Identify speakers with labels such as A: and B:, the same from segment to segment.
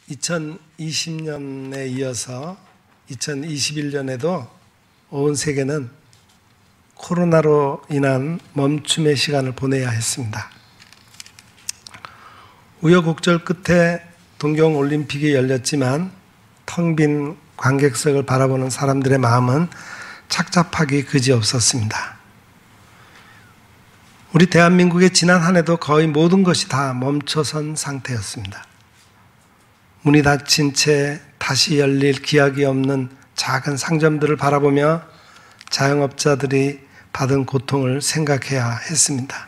A: 2020년에 이어서 2021년에도 온 세계는 코로나로 인한 멈춤의 시간을 보내야 했습니다. 우여곡절 끝에 동경올림픽이 열렸지만 텅 빈 관객석을 바라보는 사람들의 마음은 착잡하기 그지없었습니다. 우리 대한민국의 지난 한 해도 거의 모든 것이 다 멈춰선 상태였습니다. 문이 닫힌 채 다시 열릴 기약이 없는 작은 상점들을 바라보며 자영업자들이 받은 고통을 생각해야 했습니다.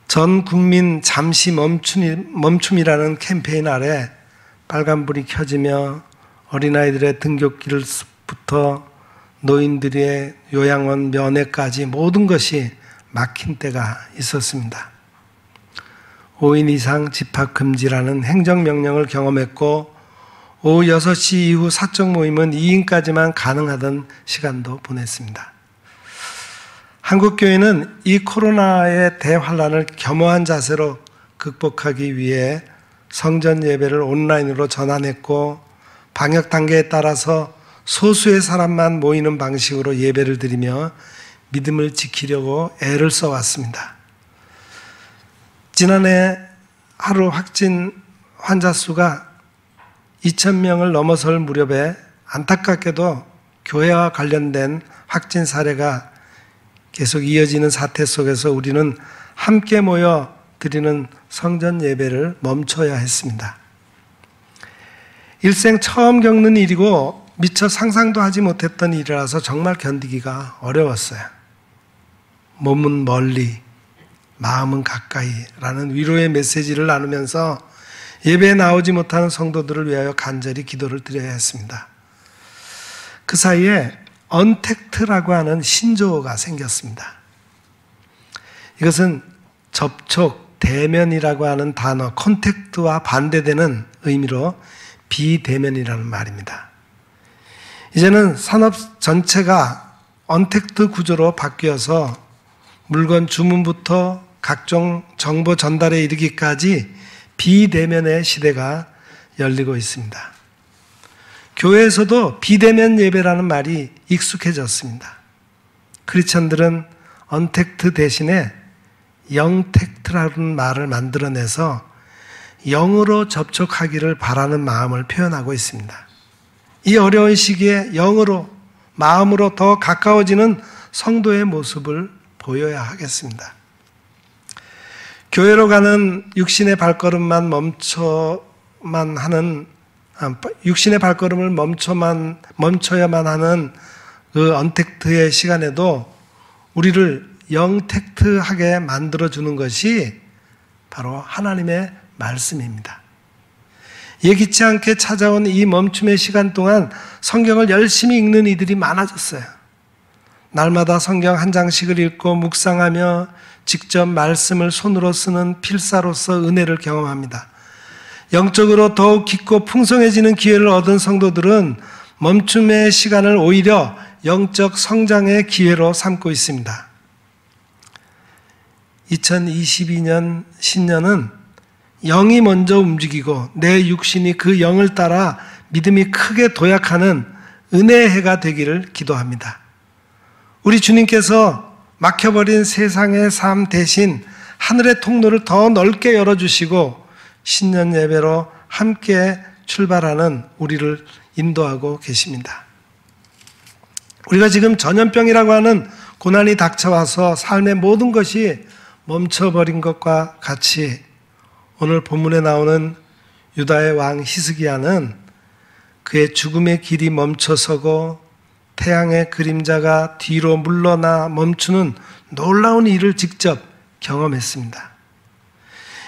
A: 전 국민 잠시 멈춤이라는 캠페인 아래 빨간불이 켜지며 어린아이들의 등굣길부터 노인들의 요양원 면회까지 모든 것이 막힌 때가 있었습니다. 5인 이상 집합금지라는 행정명령을 경험했고 오후 6시 이후 사적 모임은 2인까지만 가능하던 시간도 보냈습니다. 한국교회는 이 코로나의 대환란을 겸허한 자세로 극복하기 위해 성전 예배를 온라인으로 전환했고 방역 단계에 따라서 소수의 사람만 모이는 방식으로 예배를 드리며 믿음을 지키려고 애를 써왔습니다. 지난해 하루 확진 환자 수가 2,000명을 넘어설 무렵에 안타깝게도 교회와 관련된 확진 사례가 계속 이어지는 사태 속에서 우리는 함께 모여 드리는 성전 예배를 멈춰야 했습니다. 일생 처음 겪는 일이고 미처 상상도 하지 못했던 일이라서 정말 견디기가 어려웠어요. 몸은 멀리, 마음은 가까이라는 위로의 메시지를 나누면서 예배에 나오지 못하는 성도들을 위하여 간절히 기도를 드려야 했습니다. 그 사이에 언택트라고 하는 신조어가 생겼습니다. 이것은 접촉, 대면이라고 하는 단어, 콘택트와 반대되는 의미로 비대면이라는 말입니다. 이제는 산업 전체가 언택트 구조로 바뀌어서 물건 주문부터 각종 정보 전달에 이르기까지 비대면의 시대가 열리고 있습니다. 교회에서도 비대면 예배라는 말이 익숙해졌습니다. 크리스천들은 언택트 대신에 영택트라는 말을 만들어내서 영으로 접촉하기를 바라는 마음을 표현하고 있습니다. 이 어려운 시기에 영으로, 마음으로 더 가까워지는 성도의 모습을 보여야 하겠습니다. 교회로 가는 육신의 발걸음을 멈춰야만 하는 그 언택트의 시간에도 우리를 영택트하게 만들어주는 것이 바로 하나님의 말씀입니다. 예기치 않게 찾아온 이 멈춤의 시간 동안 성경을 열심히 읽는 이들이 많아졌어요. 날마다 성경 한 장씩을 읽고 묵상하며 직접 말씀을 손으로 쓰는 필사로서 은혜를 경험합니다. 영적으로 더욱 깊고 풍성해지는 기회를 얻은 성도들은 멈춤의 시간을 오히려 영적 성장의 기회로 삼고 있습니다. 2022년 신년은 영이 먼저 움직이고 내 육신이 그 영을 따라 믿음이 크게 도약하는 은혜의 해가 되기를 기도합니다. 우리 주님께서 막혀버린 세상의 삶 대신 하늘의 통로를 더 넓게 열어주시고 신년 예배로 함께 출발하는 우리를 인도하고 계십니다. 우리가 지금 전염병이라고 하는 고난이 닥쳐와서 삶의 모든 것이 멈춰버린 것과 같이 오늘 본문에 나오는 유다의 왕 히스기야는 그의 죽음의 길이 멈춰서고 태양의 그림자가 뒤로 물러나 멈추는 놀라운 일을 직접 경험했습니다.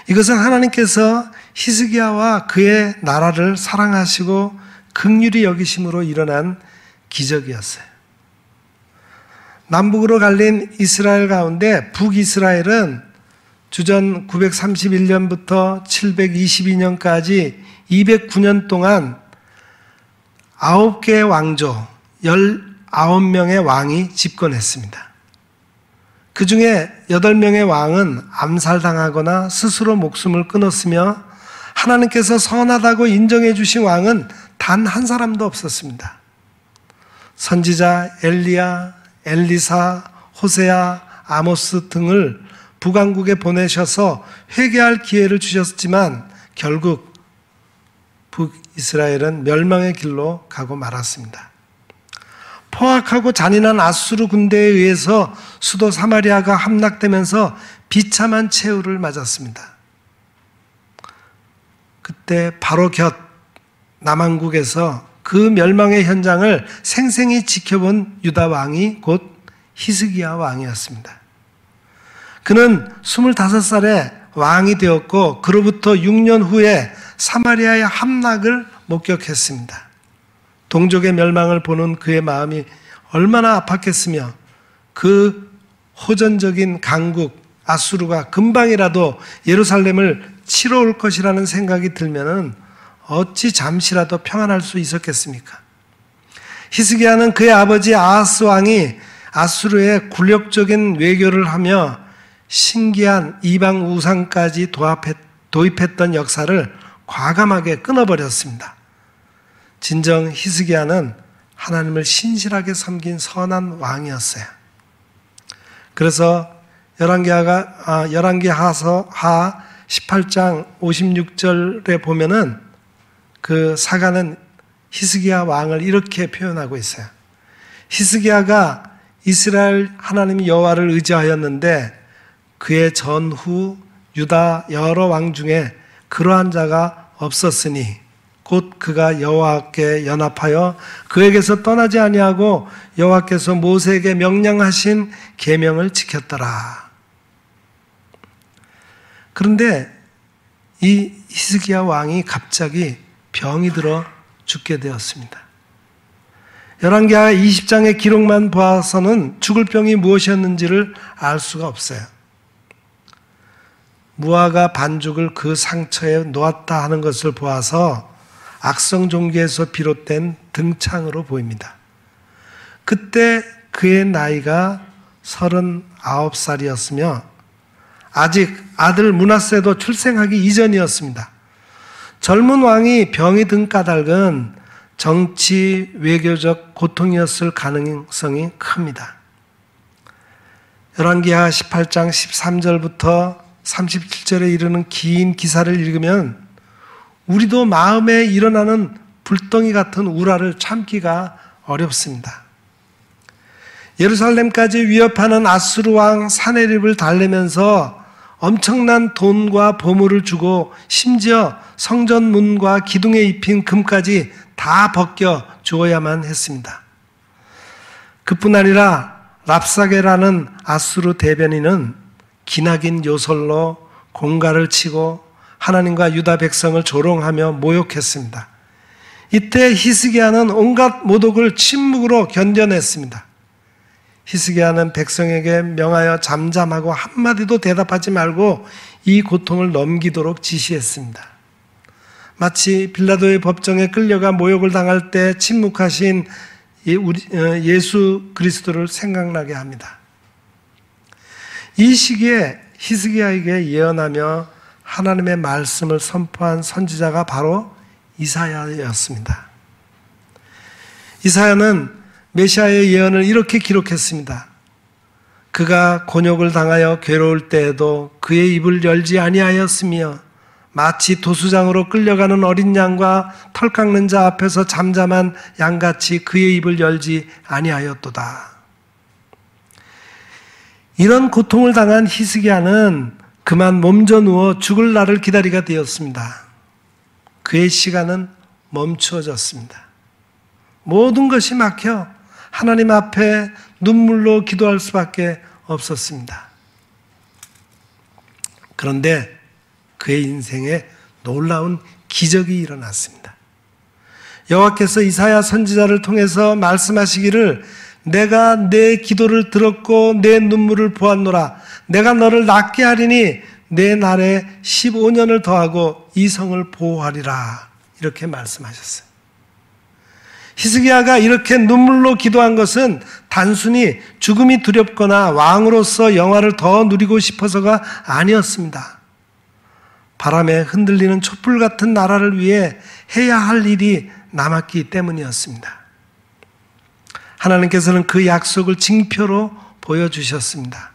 A: 이것은 하나님께서 히스기야와 그의 나라를 사랑하시고 긍휼히 여기심으로 일어난 기적이었어요. 남북으로 갈린 이스라엘 가운데 북이스라엘은 주전 931년부터 722년까지 209년 동안 9개의 왕조, 19명의 왕이 집권했습니다. 그 중에 8명의 왕은 암살당하거나 스스로 목숨을 끊었으며 하나님께서 선하다고 인정해 주신 왕은 단 한 사람도 없었습니다. 선지자 엘리야, 엘리사, 호세아, 아모스 등을 북왕국에 보내셔서 회개할 기회를 주셨지만 결국 북이스라엘은 멸망의 길로 가고 말았습니다. 포악하고 잔인한 아수르 군대에 의해서 수도 사마리아가 함락되면서 비참한 최후를 맞았습니다. 그때 바로 곁 남왕국에서 그 멸망의 현장을 생생히 지켜본 유다 왕이 곧 히스기야 왕이었습니다. 그는 25살에 왕이 되었고 그로부터 6년 후에 사마리아의 함락을 목격했습니다. 동족의 멸망을 보는 그의 마음이 얼마나 아팠겠으며 그 호전적인 강국 아수르가 금방이라도 예루살렘을 치러 올 것이라는 생각이 들면은 어찌 잠시라도 평안할 수 있었겠습니까? 히스기야는 그의 아버지 아하스 왕이 아수르의 굴욕적인 외교를 하며 신기한 이방 우상까지 도입했던 역사를 과감하게 끊어버렸습니다. 진정 히스기야는 하나님을 신실하게 섬긴 선한 왕이었어요. 그래서 열왕기하서 18장 56절에 보면은 그 사가는 히스기야 왕을 이렇게 표현하고 있어요. 히스기야가 이스라엘 하나님 여호와를 의지하였는데 그의 전후 유다 여러 왕 중에 그러한 자가 없었으니 곧 그가 여호와께 연합하여 그에게서 떠나지 아니하고 여호와께서 모세에게 명령하신 계명을 지켰더라. 그런데 이 히스기야 왕이 갑자기 병이 들어 죽게 되었습니다. 열왕기하 20장의 기록만 봐서는 죽을 병이 무엇이었는지를 알 수가 없어요. 무화과 반죽을 그 상처에 놓았다 하는 것을 보아서 악성 종기에서 비롯된 등창으로 보입니다. 그때 그의 나이가 39살이었으며 아직 아들 므낫세도 출생하기 이전이었습니다. 젊은 왕이 병이 든 까닭은 정치 외교적 고통이었을 가능성이 큽니다. 열왕기하 18장 13절부터 37절에 이르는 긴 기사를 읽으면 우리도 마음에 일어나는 불덩이 같은 우라를 참기가 어렵습니다. 예루살렘까지 위협하는 아수르 왕 사네립을 달래면서 엄청난 돈과 보물을 주고 심지어 성전 문과 기둥에 입힌 금까지 다 벗겨 주어야만 했습니다. 그뿐 아니라 랍사게라는 아수르 대변인은 기나긴 요설로 공갈을 치고 하나님과 유다 백성을 조롱하며 모욕했습니다. 이때 히스기야는 온갖 모독을 침묵으로 견뎌냈습니다. 히스기야는 백성에게 명하여 잠잠하고 한마디도 대답하지 말고 이 고통을 넘기도록 지시했습니다. 마치 빌라도의 법정에 끌려가 모욕을 당할 때 침묵하신 예수 그리스도를 생각나게 합니다. 이 시기에 히스기야에게 예언하며 하나님의 말씀을 선포한 선지자가 바로 이사야였습니다. 이사야는 메시아의 예언을 이렇게 기록했습니다. 그가 곤욕을 당하여 괴로울 때에도 그의 입을 열지 아니하였으며 마치 도수장으로 끌려가는 어린 양과 털 깎는 자 앞에서 잠잠한 양같이 그의 입을 열지 아니하였도다. 이런 고통을 당한 히스기야는 그만 몸져 누워 죽을 날을 기다리게 되었습니다. 그의 시간은 멈추어졌습니다. 모든 것이 막혀 하나님 앞에 눈물로 기도할 수밖에 없었습니다. 그런데 그의 인생에 놀라운 기적이 일어났습니다. 여호와께서 이사야 선지자를 통해서 말씀하시기를 내가 내 기도를 들었고 내 눈물을 보았노라. 내가 너를 낫게 하리니 내 날에 15년을 더하고 이 성을 보호하리라. 이렇게 말씀하셨어요. 히스기야가 이렇게 눈물로 기도한 것은 단순히 죽음이 두렵거나 왕으로서 영화를 더 누리고 싶어서가 아니었습니다. 바람에 흔들리는 촛불 같은 나라를 위해 해야 할 일이 남았기 때문이었습니다. 하나님께서는 그 약속을 징표로 보여주셨습니다.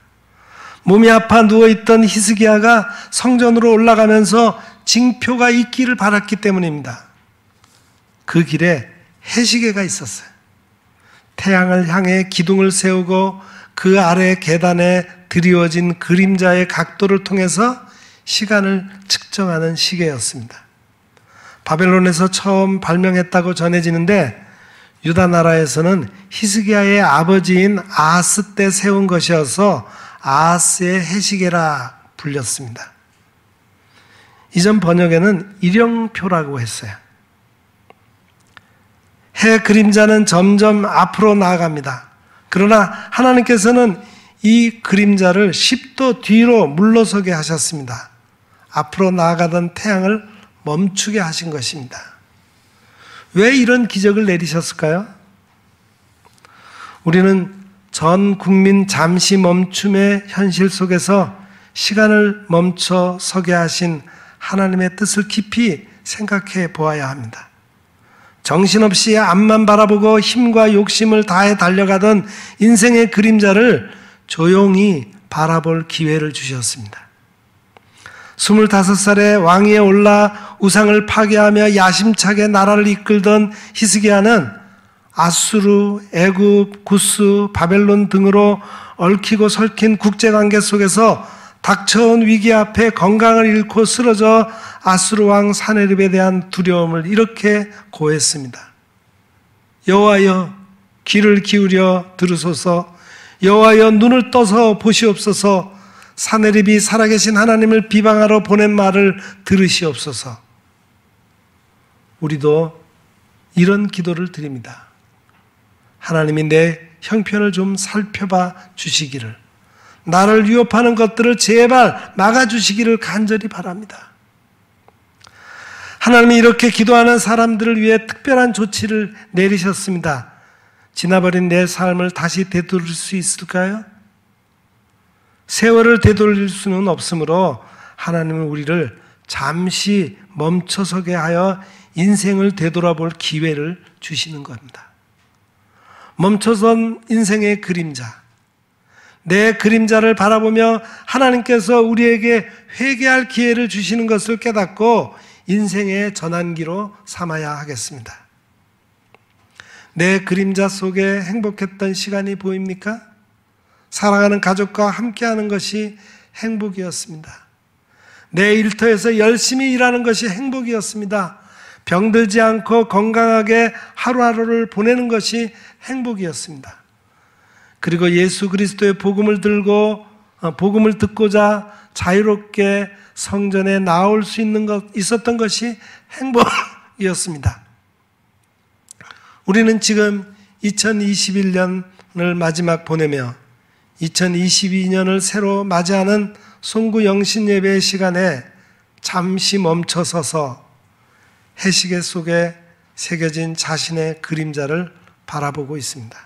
A: 몸이 아파 누워있던 히스기야가 성전으로 올라가면서 징표가 있기를 바랐기 때문입니다. 그 길에 해시계가 있었어요. 태양을 향해 기둥을 세우고 그 아래 계단에 드리워진 그림자의 각도를 통해서 시간을 측정하는 시계였습니다. 바벨론에서 처음 발명했다고 전해지는데 유다 나라에서는 히스기야의 아버지인 아하스 때 세운 것이어서 아하스의 해시계라 불렸습니다. 이전 번역에는 일영표라고 했어요. 해 그림자는 점점 앞으로 나아갑니다. 그러나 하나님께서는 이 그림자를 10도 뒤로 물러서게 하셨습니다. 앞으로 나아가던 태양을 멈추게 하신 것입니다. 왜 이런 기적을 내리셨을까요? 우리는 전 국민 잠시 멈춤의 현실 속에서 시간을 멈춰 서게 하신 하나님의 뜻을 깊이 생각해 보아야 합니다. 정신없이 앞만 바라보고 힘과 욕심을 다해 달려가던 인생의 그림자를 조용히 바라볼 기회를 주셨습니다. 25살에 왕위에 올라 우상을 파괴하며 야심차게 나라를 이끌던 히스기야는 아수르, 애굽, 구스, 바벨론 등으로 얽히고 설킨 국제관계 속에서 닥쳐온 위기 앞에 건강을 잃고 쓰러져 아수르 왕 사네립에 대한 두려움을 이렇게 고했습니다. 여호와여, 귀를 기울여 들으소서. 여호와여, 눈을 떠서 보시옵소서. 사네립이 살아계신 하나님을 비방하러 보낸 말을 들으시옵소서. 우리도 이런 기도를 드립니다. 하나님이 내 형편을 좀 살펴봐 주시기를, 나를 위협하는 것들을 제발 막아주시기를 간절히 바랍니다. 하나님이 이렇게 기도하는 사람들을 위해 특별한 조치를 내리셨습니다. 지나버린 내 삶을 다시 되돌릴 수 있을까요? 세월을 되돌릴 수는 없으므로 하나님은 우리를 잠시 멈춰서게 하여 인생을 되돌아볼 기회를 주시는 겁니다. 멈춰선 인생의 그림자, 내 그림자를 바라보며 하나님께서 우리에게 회개할 기회를 주시는 것을 깨닫고 인생의 전환기로 삼아야 하겠습니다. 내 그림자 속에 행복했던 시간이 보입니까? 사랑하는 가족과 함께하는 것이 행복이었습니다. 내 일터에서 열심히 일하는 것이 행복이었습니다. 병들지 않고 건강하게 하루하루를 보내는 것이 행복이었습니다. 그리고 예수 그리스도의 복음을 듣고자 자유롭게 성전에 나올 수 있었던 것이 행복이었습니다. 우리는 지금 2021년을 마지막 보내며 2022년을 새로 맞이하는 송구 영신 예배의 시간에 잠시 멈춰서서 해시계 속에 새겨진 자신의 그림자를 바라보고 있습니다.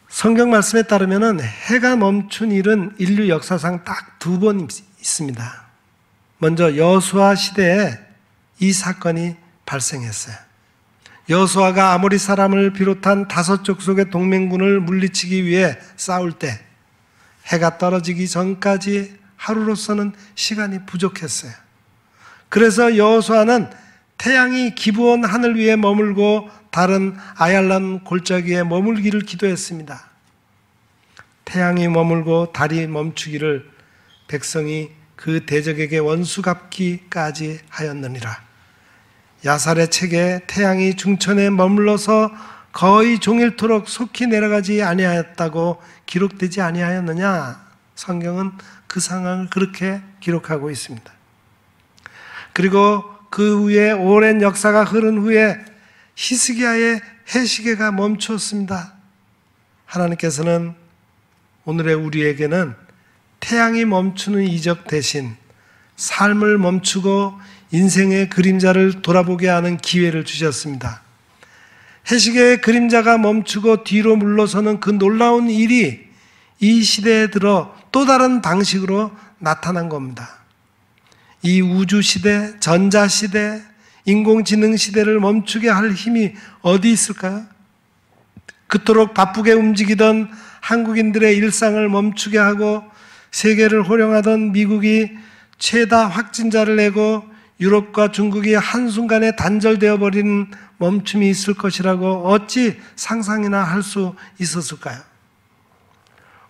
A: 성경 말씀에 따르면 해가 멈춘 일은 인류 역사상 딱 2번 있습니다. 먼저 여호수아 시대에 이 사건이 발생했어요. 여호수아가 아모리 사람을 비롯한 5족속의 동맹군을 물리치기 위해 싸울 때 해가 떨어지기 전까지 하루로서는 시간이 부족했어요. 그래서 여호수아는 태양이 기브온 하늘 위에 머물고 다른 아얄란 골짜기에 머물기를 기도했습니다. 태양이 머물고 달이 멈추기를 백성이 그 대적에게 원수 갚기까지 하였느니라. 야살의 책에 태양이 중천에 머물러서 거의 종일토록 속히 내려가지 아니하였다고 기록되지 아니하였느냐? 성경은 그 상황을 그렇게 기록하고 있습니다. 그리고 그 후에 오랜 역사가 흐른 후에 히스기야의 해시계가 멈추었습니다. 하나님께서는 오늘의 우리에게는 태양이 멈추는 이적 대신 삶을 멈추고 인생의 그림자를 돌아보게 하는 기회를 주셨습니다. 해시계의 그림자가 멈추고 뒤로 물러서는 그 놀라운 일이 이 시대에 들어 또 다른 방식으로 나타난 겁니다. 이 우주시대, 전자시대, 인공지능 시대를 멈추게 할 힘이 어디 있을까요? 그토록 바쁘게 움직이던 한국인들의 일상을 멈추게 하고 세계를 호령하던 미국이 최다 확진자를 내고 유럽과 중국이 한순간에 단절되어 버리는 멈춤이 있을 것이라고 어찌 상상이나 할 수 있었을까요?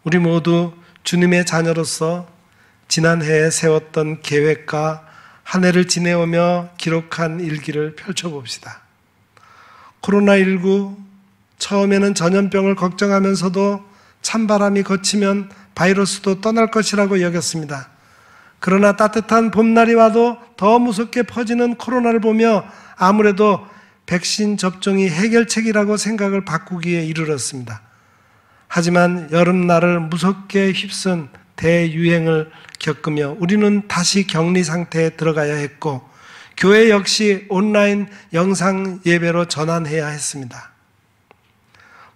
A: 우리 모두 주님의 자녀로서 지난해에 세웠던 계획과 한 해를 지내오며 기록한 일기를 펼쳐봅시다. 코로나19, 처음에는 전염병을 걱정하면서도 찬바람이 거치면 바이러스도 떠날 것이라고 여겼습니다. 그러나 따뜻한 봄날이 와도 더 무섭게 퍼지는 코로나를 보며 아무래도 백신 접종이 해결책이라고 생각을 바꾸기에 이르렀습니다. 하지만 여름날을 무섭게 휩쓴 대유행을 겪으며 우리는 다시 격리 상태에 들어가야 했고 교회 역시 온라인 영상 예배로 전환해야 했습니다.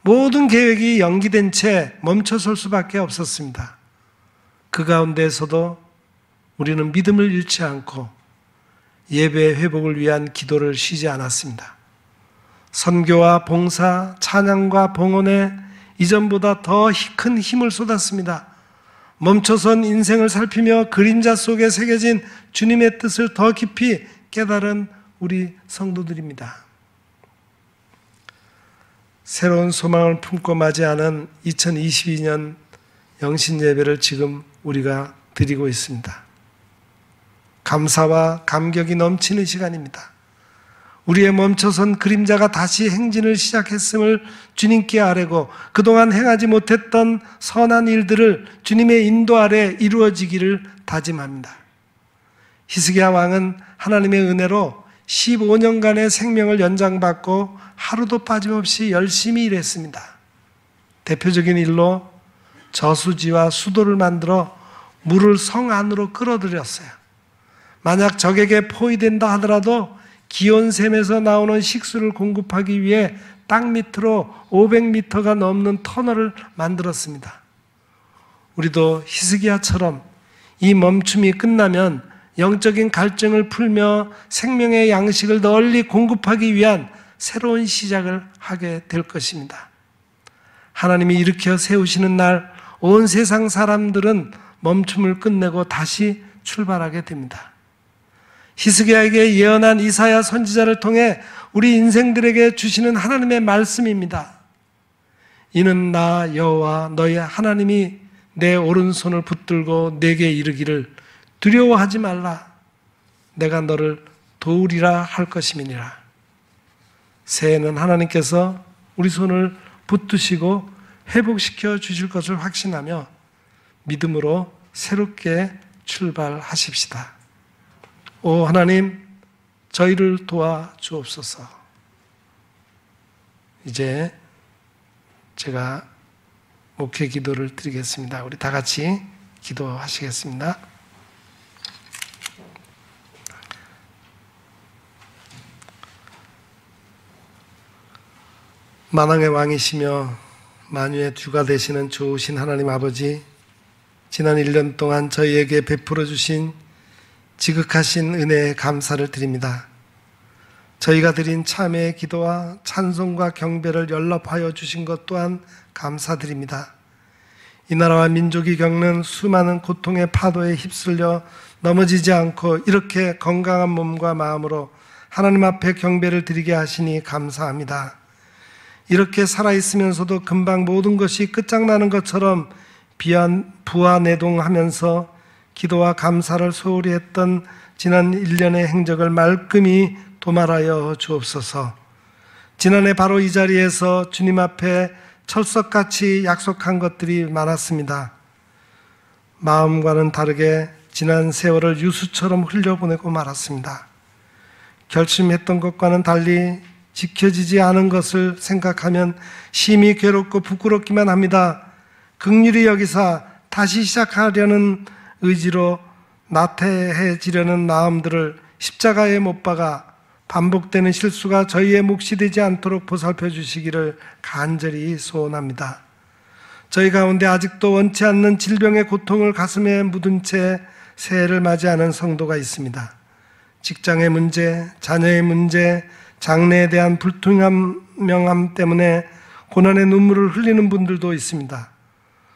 A: 모든 계획이 연기된 채 멈춰설 수밖에 없었습니다. 그 가운데에서도 우리는 믿음을 잃지 않고 예배 회복을 위한 기도를 쉬지 않았습니다. 선교와 봉사, 찬양과 봉헌에 이전보다 더 큰 힘을 쏟았습니다. 멈춰선 인생을 살피며 그림자 속에 새겨진 주님의 뜻을 더 깊이 깨달은 우리 성도들입니다. 새로운 소망을 품고 맞이하는 2022년 영신 예배를 지금 우리가 드리고 있습니다. 감사와 감격이 넘치는 시간입니다. 우리의 멈춰선 그림자가 다시 행진을 시작했음을 주님께 아뢰고 그동안 행하지 못했던 선한 일들을 주님의 인도 아래 이루어지기를 다짐합니다. 히스기야 왕은 하나님의 은혜로 15년간의 생명을 연장받고 하루도 빠짐없이 열심히 일했습니다. 대표적인 일로 저수지와 수도를 만들어 물을 성 안으로 끌어들였어요. 만약 적에게 포위된다 하더라도 기온샘에서 나오는 식수를 공급하기 위해 땅 밑으로 500m가 넘는 터널을 만들었습니다. 우리도 히스기야처럼 이 멈춤이 끝나면 영적인 갈증을 풀며 생명의 양식을 널리 공급하기 위한 새로운 시작을 하게 될 것입니다. 하나님이 일으켜 세우시는 날 온 세상 사람들은 멈춤을 끝내고 다시 출발하게 됩니다. 히스기야에게 예언한 이사야 선지자를 통해 우리 인생들에게 주시는 하나님의 말씀입니다. 이는 나 여호와 너의 하나님이 내 오른손을 붙들고 내게 이르기를 두려워하지 말라. 내가 너를 도우리라 할 것임이니라. 새해는 하나님께서 우리 손을 붙드시고 회복시켜 주실 것을 확신하며 믿음으로 새롭게 출발하십시다. 오 하나님, 저희를 도와주옵소서. 이제 제가 목회 기도를 드리겠습니다. 우리 다 같이 기도하시겠습니다. 만왕의 왕이시며 만유의 주가 되시는 좋으신 하나님 아버지, 지난 1년 동안 저희에게 베풀어 주신 지극하신 은혜에 감사를 드립니다. 저희가 드린 참회의 기도와 찬송과 경배를 연락하여 주신 것 또한 감사드립니다. 이 나라와 민족이 겪는 수많은 고통의 파도에 휩쓸려 넘어지지 않고 이렇게 건강한 몸과 마음으로 하나님 앞에 경배를 드리게 하시니 감사합니다. 이렇게 살아있으면서도 금방 모든 것이 끝장나는 것처럼 부하내동하면서 기도와 감사를 소홀히 했던 지난 1년의 행적을 말끔히 도말하여 주옵소서. 지난해 바로 이 자리에서 주님 앞에 철석같이 약속한 것들이 많았습니다. 마음과는 다르게 지난 세월을 유수처럼 흘려보내고 말았습니다. 결심했던 것과는 달리 지켜지지 않은 것을 생각하면 심히 괴롭고 부끄럽기만 합니다. 긍휼히 여기사 다시 시작하려는 의지로 나태해지려는 마음들을 십자가에 못 박아 반복되는 실수가 저희의 몫이 되지 않도록 보살펴 주시기를 간절히 소원합니다. 저희 가운데 아직도 원치 않는 질병의 고통을 가슴에 묻은 채 새해를 맞이하는 성도가 있습니다. 직장의 문제, 자녀의 문제, 장래에 대한 불투명함 때문에 고난의 눈물을 흘리는 분들도 있습니다.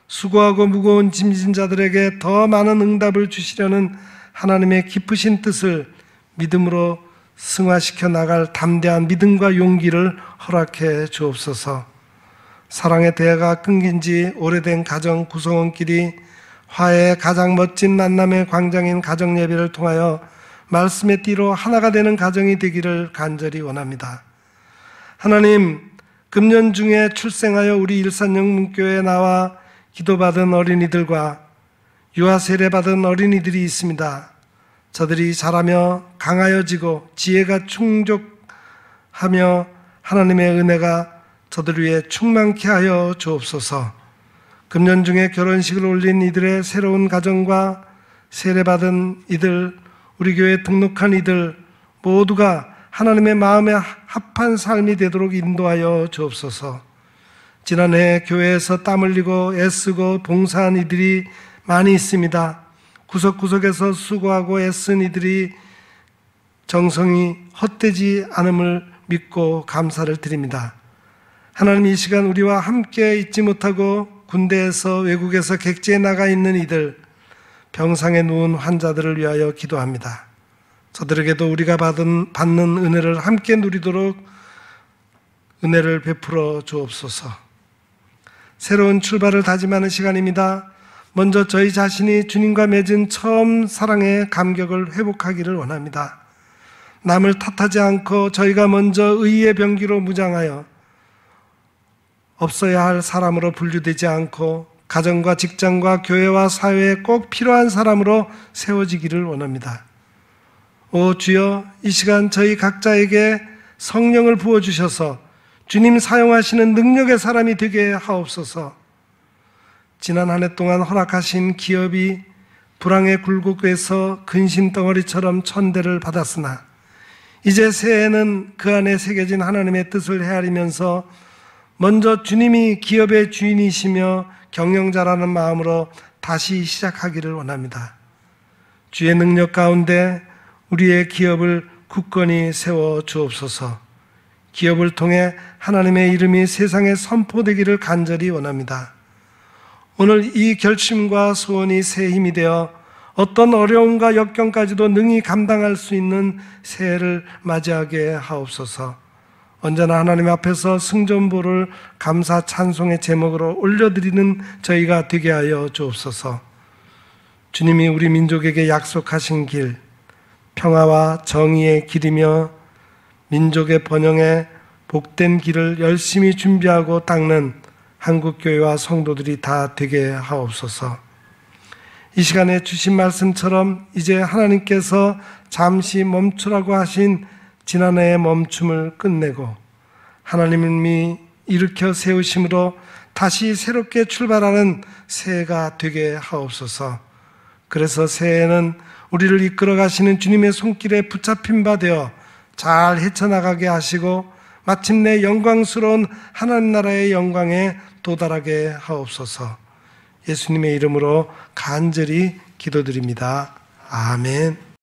A: 수고하고 무거운 짐진 자들에게 더 많은 응답을 주시려는 하나님의 깊으신 뜻을 믿음으로 승화시켜 나갈 담대한 믿음과 용기를 허락해 주옵소서. 사랑의 대화가 끊긴 지 오래된 가정 구성원끼리 화해의 가장 멋진 만남의 광장인 가정예배를 통하여 말씀의 띠로 하나가 되는 가정이 되기를 간절히 원합니다. 하나님, 금년 중에 출생하여 우리 일산영문교회에 나와 기도받은 어린이들과 유아 세례받은 어린이들이 있습니다. 저들이 자라며 강하여지고 지혜가 충족하며 하나님의 은혜가 저들 위해 충만케 하여 주옵소서. 금년 중에 결혼식을 올린 이들의 새로운 가정과 세례받은 이들, 우리 교회에 등록한 이들 모두가 하나님의 마음에 합한 삶이 되도록 인도하여 주옵소서. 지난해 교회에서 땀 흘리고 애쓰고 봉사한 이들이 많이 있습니다. 구석구석에서 수고하고 애쓴 이들이 정성이 헛되지 않음을 믿고 감사를 드립니다. 하나님, 이 시간 우리와 함께 있지 못하고 군대에서 외국에서 객지에 나가 있는 이들, 병상에 누운 환자들을 위하여 기도합니다. 저들에게도 우리가 받는 은혜를 함께 누리도록 은혜를 베풀어 주옵소서. 새로운 출발을 다짐하는 시간입니다. 먼저 저희 자신이 주님과 맺은 처음 사랑의 감격을 회복하기를 원합니다. 남을 탓하지 않고 저희가 먼저 의의 병기로 무장하여 없어야 할 사람으로 분류되지 않고 가정과 직장과 교회와 사회에 꼭 필요한 사람으로 세워지기를 원합니다. 오 주여, 이 시간 저희 각자에게 성령을 부어주셔서 주님 사용하시는 능력의 사람이 되게 하옵소서. 지난 한 해 동안 허락하신 기업이 불황의 굴곡에서 근심덩어리처럼 천대를 받았으나 이제 새해에는 그 안에 새겨진 하나님의 뜻을 헤아리면서 먼저 주님이 기업의 주인이시며 경영자라는 마음으로 다시 시작하기를 원합니다. 주의 능력 가운데 우리의 기업을 굳건히 세워 주옵소서. 기업을 통해 하나님의 이름이 세상에 선포되기를 간절히 원합니다. 오늘 이 결심과 소원이 새 힘이 되어 어떤 어려움과 역경까지도 능히 감당할 수 있는 새해를 맞이하게 하옵소서. 언제나 하나님 앞에서 승전보를 감사 찬송의 제목으로 올려드리는 저희가 되게 하여 주옵소서. 주님이 우리 민족에게 약속하신 길, 평화와 정의의 길이며 민족의 번영에 복된 길을 열심히 준비하고 닦는 한국교회와 성도들이 다 되게 하옵소서. 이 시간에 주신 말씀처럼 이제 하나님께서 잠시 멈추라고 하신 지난해의 멈춤을 끝내고 하나님이 일으켜 세우심으로 다시 새롭게 출발하는 새해가 되게 하옵소서. 그래서 새해에는 우리를 이끌어 가시는 주님의 손길에 붙잡힌 바 되어 잘 헤쳐나가게 하시고 마침내 영광스러운 하나님 나라의 영광에 도달하게 하옵소서. 예수님의 이름으로 간절히 기도드립니다. 아멘.